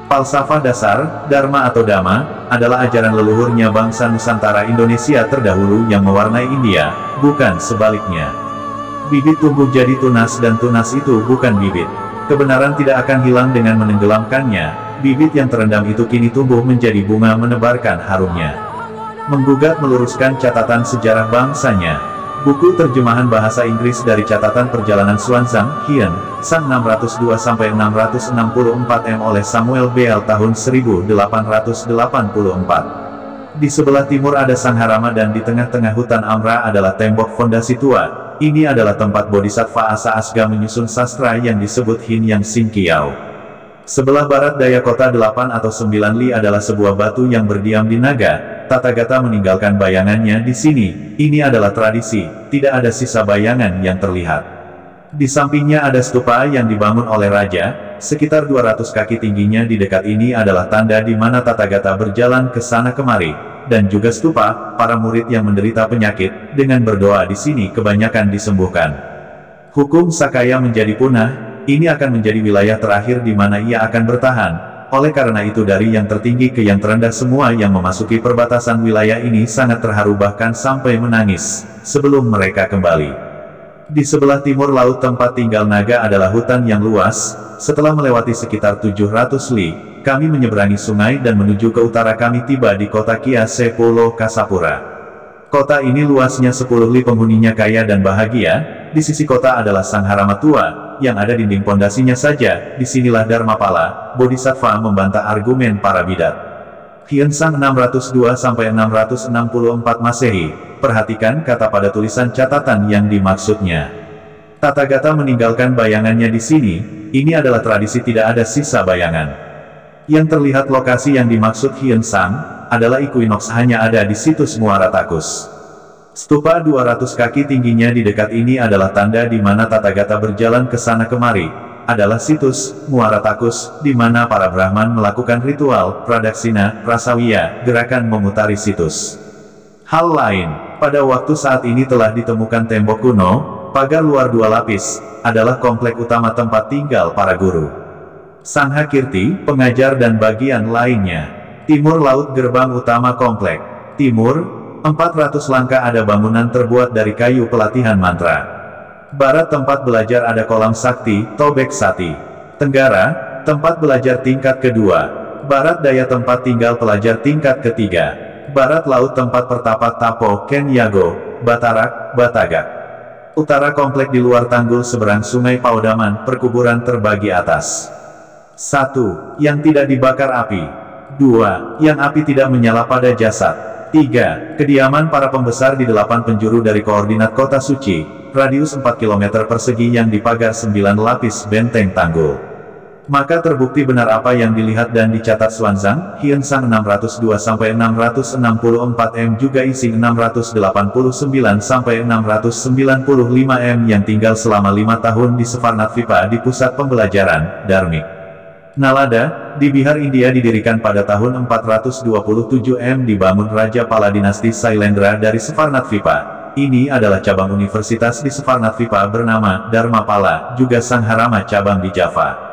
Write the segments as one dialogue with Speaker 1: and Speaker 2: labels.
Speaker 1: Falsafah dasar, Dharma atau Dhamma, adalah ajaran leluhurnya bangsa Nusantara Indonesia terdahulu yang mewarnai India, bukan sebaliknya. Bibit tumbuh jadi tunas dan tunas itu bukan bibit. Kebenaran tidak akan hilang dengan menenggelamkannya, bibit yang terendam itu kini tumbuh menjadi bunga menebarkan harumnya. Menggugat meluruskan catatan sejarah bangsanya. Buku terjemahan bahasa Inggris dari catatan perjalanan Xuanzang, Hien, Sang 602-664 m oleh Samuel Beal tahun 1884. Di sebelah timur ada Sangharama dan di tengah-tengah hutan Amra adalah tembok fondasi tua. Ini adalah tempat Bodhisattva Asa Asga menyusun sastra yang disebut Hin Yang Sing Kiau. Sebelah barat daya kota 8 atau 9 li adalah sebuah batu yang berdiam di naga. Tathagata meninggalkan bayangannya di sini. Ini adalah tradisi, tidak ada sisa bayangan yang terlihat. Di sampingnya ada stupa yang dibangun oleh raja, sekitar 200 kaki tingginya. Di dekat ini adalah tanda di mana Tathagata berjalan ke sana kemari, dan juga stupa para murid yang menderita penyakit. Dengan berdoa di sini kebanyakan disembuhkan. Hukum Sakaya menjadi punah. Ini akan menjadi wilayah terakhir di mana ia akan bertahan. Oleh karena itu dari yang tertinggi ke yang terendah semua yang memasuki perbatasan wilayah ini sangat terharu bahkan sampai menangis, sebelum mereka kembali. Di sebelah timur laut tempat tinggal naga adalah hutan yang luas. Setelah melewati sekitar 700 li, kami menyeberangi sungai dan menuju ke utara kami tiba di kota Kiase Pulo Kasapura. Kota ini luasnya 10 li, penghuninya kaya dan bahagia. Di sisi kota adalah Sangharama tua, yang ada dinding pondasinya saja. Disinilah Dharmapala, Bodhisattva membantah argumen para bidat. Hien Sang 602-664 Masehi. Perhatikan kata pada tulisan catatan yang dimaksudnya. Tathagata meninggalkan bayangannya di sini. Ini adalah tradisi, tidak ada sisa bayangan. Yang terlihat lokasi yang dimaksud Hien Sang adalah Equinox, hanya ada di situs Muara Takus. Stupa 200 kaki tingginya di dekat ini adalah tanda di mana Tathagata berjalan ke sana kemari. Adalah situs Muara Takus, di mana para Brahman melakukan ritual pradaksina rasawiya, gerakan memutari situs. Hal lain, pada waktu saat ini telah ditemukan tembok kuno, pagar luar 2 lapis, adalah komplek utama tempat tinggal para guru. Sangha Kirti, pengajar dan bagian lainnya. Timur laut gerbang utama komplek. Timur, 400 langkah ada bangunan terbuat dari kayu pelatihan mantra. Barat tempat belajar ada kolam sakti, Tobek Sati. Tenggara, tempat belajar tingkat kedua. Barat daya tempat tinggal pelajar tingkat ketiga. Barat laut tempat pertapa Tapo, Ken Yago, Batarak, Batagak. Utara komplek di luar tanggul seberang sungai Paudaman, perkuburan terbagi atas. 1. Yang tidak dibakar api. 2. Yang api tidak menyala pada jasad. 3. Kediaman para pembesar di 8 penjuru dari koordinat kota suci, radius 4 km persegi yang dipagar 9 lapis benteng tanggul. Maka terbukti benar apa yang dilihat dan dicatat Xuanzang, Hien Sang 602-664 m juga Ising 689-695 m yang tinggal selama 5 tahun di Savarnatvipa di pusat pembelajaran, Dharmik. Nalada, di Bihar India didirikan pada tahun 427 m dibangun Raja Pala dinasti Sailendra dari Savarnatvipa. Ini adalah cabang universitas di Savarnatvipa bernama Dharmapala, juga Sangharama cabang di Java.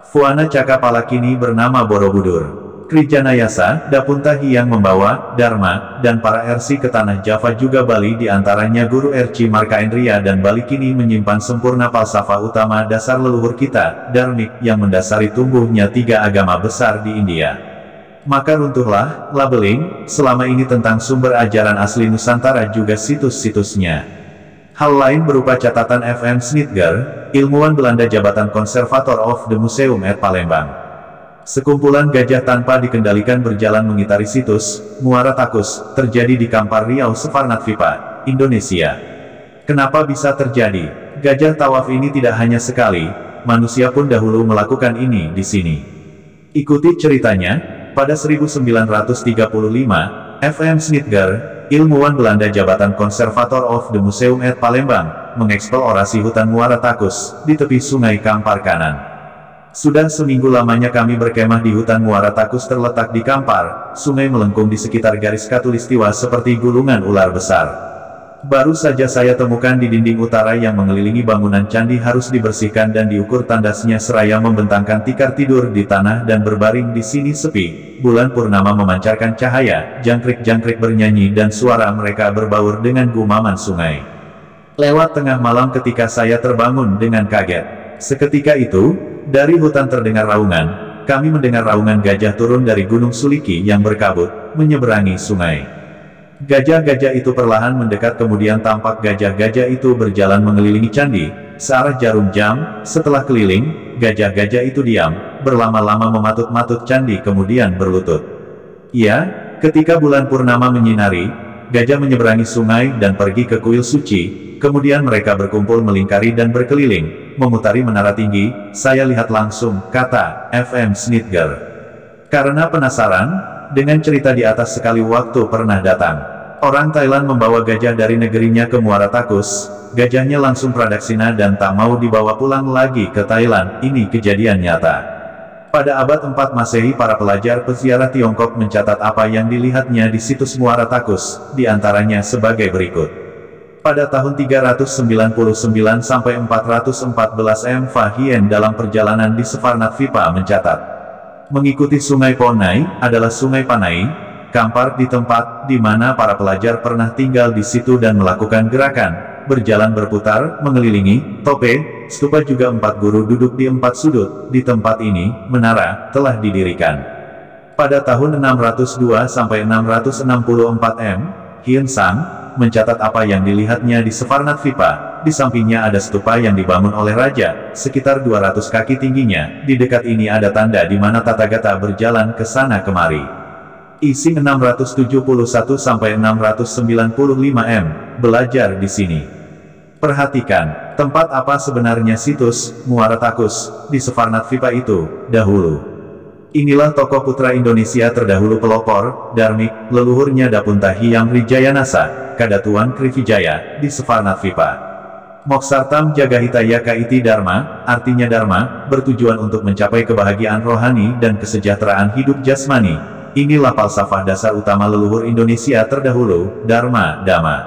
Speaker 1: Fuana Cakapala kini bernama Borobudur. Krijanayasa, Dapunta yang membawa Dharma dan para RC ke tanah Java juga Bali, di antaranya Guru RC Markaendriya dan Bali kini menyimpan sempurna falsafah utama dasar leluhur kita, Dharmik, yang mendasari tumbuhnya 3 agama besar di India. Maka runtuhlah labeling selama ini tentang sumber ajaran asli Nusantara juga situs-situsnya. Hal lain berupa catatan F.M. Snitger, ilmuwan Belanda, jabatan Conservator of the Museum at Palembang. Sekumpulan gajah tanpa dikendalikan berjalan mengitari situs Muara Takus, terjadi di Kampar Riau, Savarnatvipa, Indonesia. Kenapa bisa terjadi? Gajah tawaf ini tidak hanya sekali, manusia pun dahulu melakukan ini di sini. Ikuti ceritanya. Pada 1935, F.M. Snitger, ilmuwan Belanda, jabatan Conservator of the Museum at Palembang, mengeksplorasi hutan Muara Takus di tepi sungai Kampar kanan. Sudah seminggu lamanya kami berkemah di hutan Muara Takus terletak di Kampar. Sungai melengkung di sekitar garis khatulistiwa seperti gulungan ular besar. Baru saja saya temukan di dinding utara yang mengelilingi bangunan candi harus dibersihkan dan diukur tandasnya seraya membentangkan tikar tidur di tanah dan berbaring di sini sepi. Bulan purnama memancarkan cahaya, jangkrik-jangkrik bernyanyi dan suara mereka berbaur dengan gumaman sungai. Lewat tengah malam ketika saya terbangun dengan kaget. Seketika itu, dari hutan terdengar raungan. Kami mendengar raungan gajah turun dari Gunung Suliki yang berkabut, menyeberangi sungai. Gajah-gajah itu perlahan mendekat kemudian tampak gajah-gajah itu berjalan mengelilingi candi, searah jarum jam. Setelah keliling, gajah-gajah itu diam, berlama-lama mematut-matut candi kemudian berlutut. Ya, ketika bulan purnama menyinari, gajah menyeberangi sungai dan pergi ke kuil suci. Kemudian mereka berkumpul melingkari dan berkeliling, memutari menara tinggi. Saya lihat langsung, kata FM Snitger. Karena penasaran, dengan cerita di atas sekali waktu pernah datang. Orang Thailand membawa gajah dari negerinya ke Muara Takus. Gajahnya langsung pradaksina dan tak mau dibawa pulang lagi ke Thailand. Ini kejadian nyata. Pada abad 4 Masehi para pelajar peziarah Tiongkok mencatat apa yang dilihatnya di situs Muara Takus, diantaranya sebagai berikut. Pada tahun 399 sampai 414 M.Fa. Hien dalam perjalanan di Sefarnat Vipa mencatat, mengikuti sungai Ponai, adalah sungai Panai, kampar di tempat di mana para pelajar pernah tinggal di situ dan melakukan gerakan, berjalan berputar, mengelilingi, tope, stupa juga 4 guru duduk di 4 sudut, di tempat ini, menara, telah didirikan. Pada tahun 602 sampai 664 M, Hien Sang mencatat apa yang dilihatnya di Sefarnat Vipa. Di sampingnya ada stupa yang dibangun oleh raja, sekitar 200 kaki tingginya. Di dekat ini ada tanda di mana Tathagata berjalan ke sana kemari. Isi 671 sampai 695 M. Belajar di sini. Perhatikan, tempat apa sebenarnya situs Muara Takus di Sefarnat Vipa itu dahulu. Inilah tokoh putra Indonesia terdahulu pelopor, Darmik, leluhurnya Dapunta Hyang Rijayanasa, Kadatuan Krivijaya, di Sefarnat Vipa. Moksartam Jagahitaya Kaiti Dharma, artinya Dharma, bertujuan untuk mencapai kebahagiaan rohani dan kesejahteraan hidup jasmani. Inilah falsafah dasar utama leluhur Indonesia terdahulu, Dharma, Dhamma.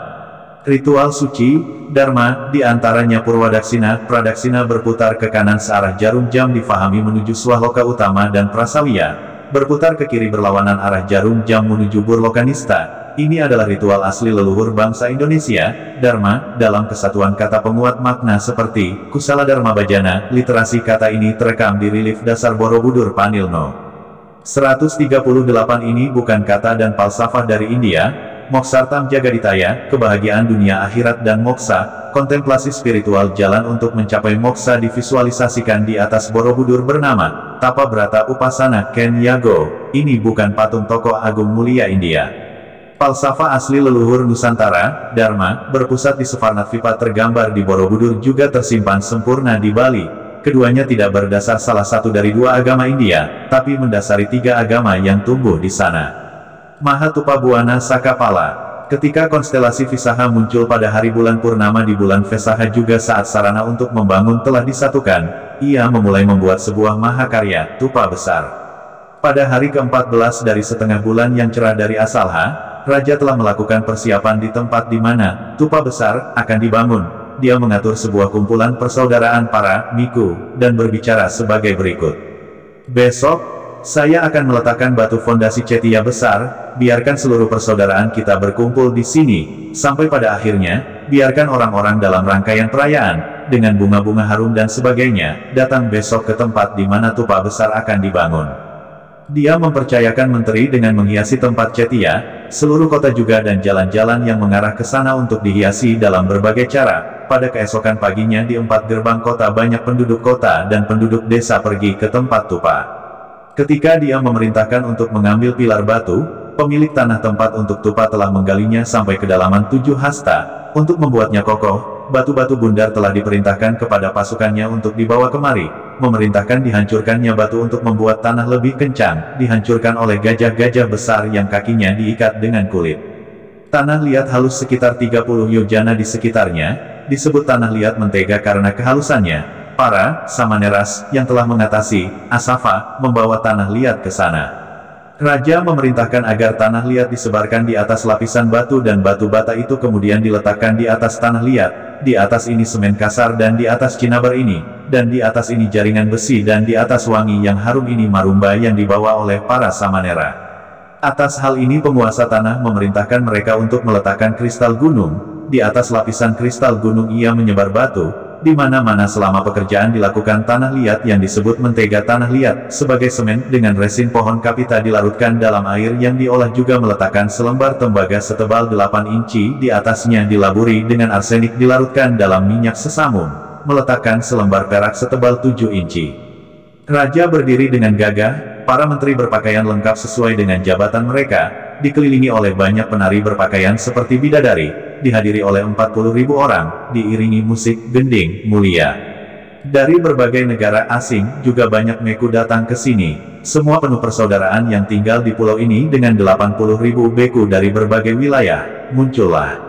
Speaker 1: Ritual suci, Dharma, diantaranya Purwadaksina, Pradaksina berputar ke kanan searah jarum jam difahami menuju Swahloka Utama dan Prasawiya, berputar ke kiri berlawanan arah jarum jam menuju Burlokanista. Ini adalah ritual asli leluhur bangsa Indonesia. Dharma, dalam kesatuan kata penguat makna seperti, Kusala Dharma Bajana, literasi kata ini terekam di relief dasar Borobudur Panilno. 138 ini bukan kata dan falsafah dari India. Moksartam Jagaditaya, kebahagiaan dunia akhirat dan moksa, kontemplasi spiritual jalan untuk mencapai moksa divisualisasikan di atas Borobudur bernama Tapa Brata Upasana Ken Yago. Ini bukan patung tokoh agung mulia India. Falsafah asli leluhur Nusantara, Dharma, berpusat di Sefarnat Vipa tergambar di Borobudur juga tersimpan sempurna di Bali. Keduanya tidak berdasar salah satu dari 2 agama India, tapi mendasari 3 agama yang tumbuh di sana. Mahatupabuana Sakapala. Ketika konstelasi Visaha muncul pada hari bulan purnama di bulan Vesaha juga saat sarana untuk membangun telah disatukan, ia memulai membuat sebuah mahakarya, tupa besar. Pada hari ke-14 dari setengah bulan yang cerah dari Asalha, Raja telah melakukan persiapan di tempat di mana tupa besar akan dibangun. Dia mengatur sebuah kumpulan persaudaraan para Miku, dan berbicara sebagai berikut. Besok, saya akan meletakkan batu fondasi Cetia besar, biarkan seluruh persaudaraan kita berkumpul di sini, sampai pada akhirnya, biarkan orang-orang dalam rangkaian perayaan, dengan bunga-bunga harum dan sebagainya, datang besok ke tempat di mana tupa besar akan dibangun. Dia mempercayakan menteri dengan menghiasi tempat Cetia, seluruh kota juga dan jalan-jalan yang mengarah ke sana untuk dihiasi dalam berbagai cara. Pada keesokan paginya di 4 gerbang kota banyak penduduk kota dan penduduk desa pergi ke tempat tupa. Ketika dia memerintahkan untuk mengambil pilar batu, pemilik tanah tempat untuk tupa telah menggalinya sampai kedalaman 7 hasta. Untuk membuatnya kokoh, batu-batu bundar telah diperintahkan kepada pasukannya untuk dibawa kemari. Memerintahkan dihancurkannya batu untuk membuat tanah lebih kencang, dihancurkan oleh gajah-gajah besar yang kakinya diikat dengan kulit. Tanah liat halus sekitar 30 yojana di sekitarnya, disebut tanah liat mentega karena kehalusannya. Para Samaneras yang telah mengatasi Asafa membawa tanah liat ke sana. Raja memerintahkan agar tanah liat disebarkan di atas lapisan batu dan batu bata itu kemudian diletakkan di atas tanah liat, di atas ini semen kasar dan di atas cinabar ini, dan di atas ini jaringan besi dan di atas wangi yang harum ini marumba yang dibawa oleh para samanera. Atas hal ini penguasa tanah memerintahkan mereka untuk meletakkan kristal gunung, di atas lapisan kristal gunung ia menyebar batu, di mana-mana selama pekerjaan dilakukan tanah liat yang disebut mentega tanah liat, sebagai semen dengan resin pohon kapita dilarutkan dalam air yang diolah juga meletakkan selembar tembaga setebal 8 inci di atasnya dilaburi dengan arsenik dilarutkan dalam minyak sesamun, meletakkan selembar perak setebal 7 inci. Raja berdiri dengan gagah, para menteri berpakaian lengkap sesuai dengan jabatan mereka, dikelilingi oleh banyak penari berpakaian seperti bidadari, dihadiri oleh 40.000 orang, diiringi musik gending mulia. Dari berbagai negara asing, juga banyak meku datang ke sini. Semua penuh persaudaraan yang tinggal di pulau ini dengan 80.000 beku dari berbagai wilayah. Muncullah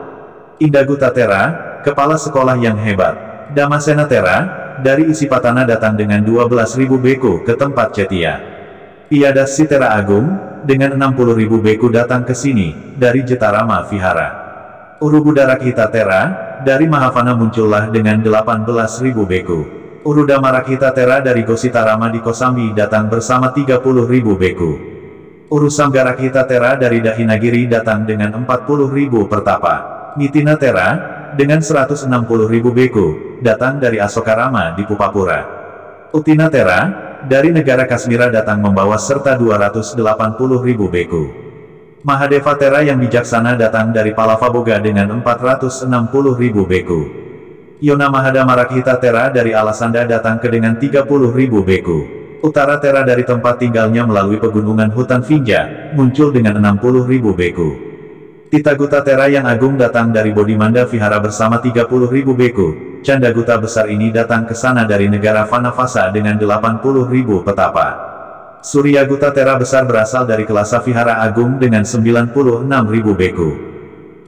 Speaker 1: Indaguta Tera, kepala sekolah yang hebat. Damasena Tera, dari isi Patana datang dengan 12.000 beku ke tempat Cetia. Piada Sitera Agung, dengan 60.000 beku datang ke sini, dari Jetarama Vihara. Urubudara Tera, dari Mahavana muncullah dengan 18.000 beku. Urudamarakita Tera dari Gositarama di Kosambi datang bersama 30.000 beku. Urusamgarakita Tera dari Dahinagiri datang dengan 40.000 pertapa. Nitina Tera, dengan 160.000 beku, datang dari Asokarama di Pupapura. Utina Tera, dari negara Kasmira datang membawa serta 280.000 beku. Mahadeva Tera yang bijaksana datang dari Palavaboga dengan 460.000 beku. Yona Mahadamarakita Tera dari Alasanda datang ke dengan 30.000 beku. Utara Tera dari tempat tinggalnya melalui pegunungan hutan Vinja, muncul dengan 60.000 beku. Titaguta Tera yang agung datang dari Bodhimanda Vihara bersama 30.000 beku. Candaguta besar ini datang ke sana dari negara Vanavasa dengan 80.000 petapa. Suryaguta Tera besar berasal dari Kelasa Vihara Agung dengan 96.000 beku.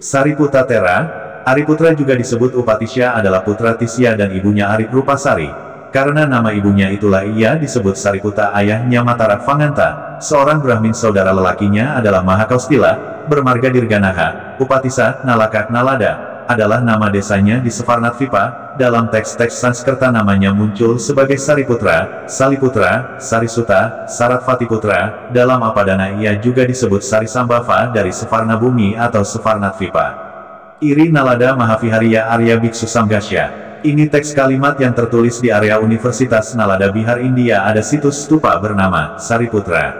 Speaker 1: Sariputa Tera, Ariputra juga disebut Upatisya adalah putra Tisya dan ibunya Arip Rupasari. Karena nama ibunya itulah ia disebut Sariputa, ayahnya Matara Vanganta, seorang Brahmin saudara lelakinya adalah Mahakaustila, bermarga Dirganaha. Upatisa, Nalaka, Nalada, adalah nama desanya di Savarnatvipa. Dalam teks-teks Sanskerta namanya muncul sebagai Sariputra, Saliputra, Sarisuta, Saratvattiputra. Dalam Apadana ia juga disebut Sarisambhava dari Savarna Bumi atau Savarnatvipa. Iri Nalada Mahavihariya Arya Biksu Samgasya. Ini teks kalimat yang tertulis di area Universitas Nalada Bihar India. Ada situs stupa bernama Sariputra.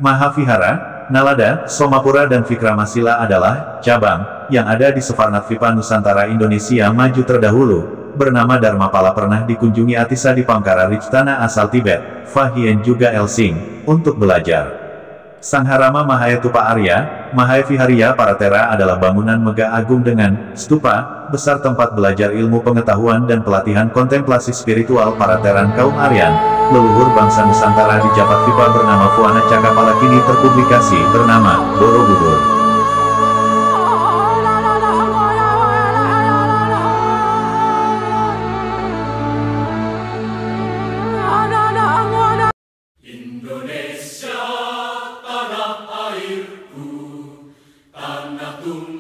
Speaker 1: Mahavihara, Nalada, Somapura dan Vikramasila adalah cabang yang ada di Savarnatvipa Nusantara Indonesia maju terdahulu, bernama Dharmapala pernah dikunjungi Atisa di Pangkara Rijtana asal Tibet, Fahien juga Elsing, untuk belajar. Sangharama Mahayatupa Arya, Mahayavihariya Paratera adalah bangunan megah agung dengan stupa besar tempat belajar ilmu pengetahuan dan pelatihan kontemplasi spiritual para teran kaum Aryan, leluhur bangsa Nusantara di Japatvipa bernama Fuana Cakapala kini terpublikasi bernama Borobudur.
Speaker 2: Indonesia tanah airku, tanah tunggal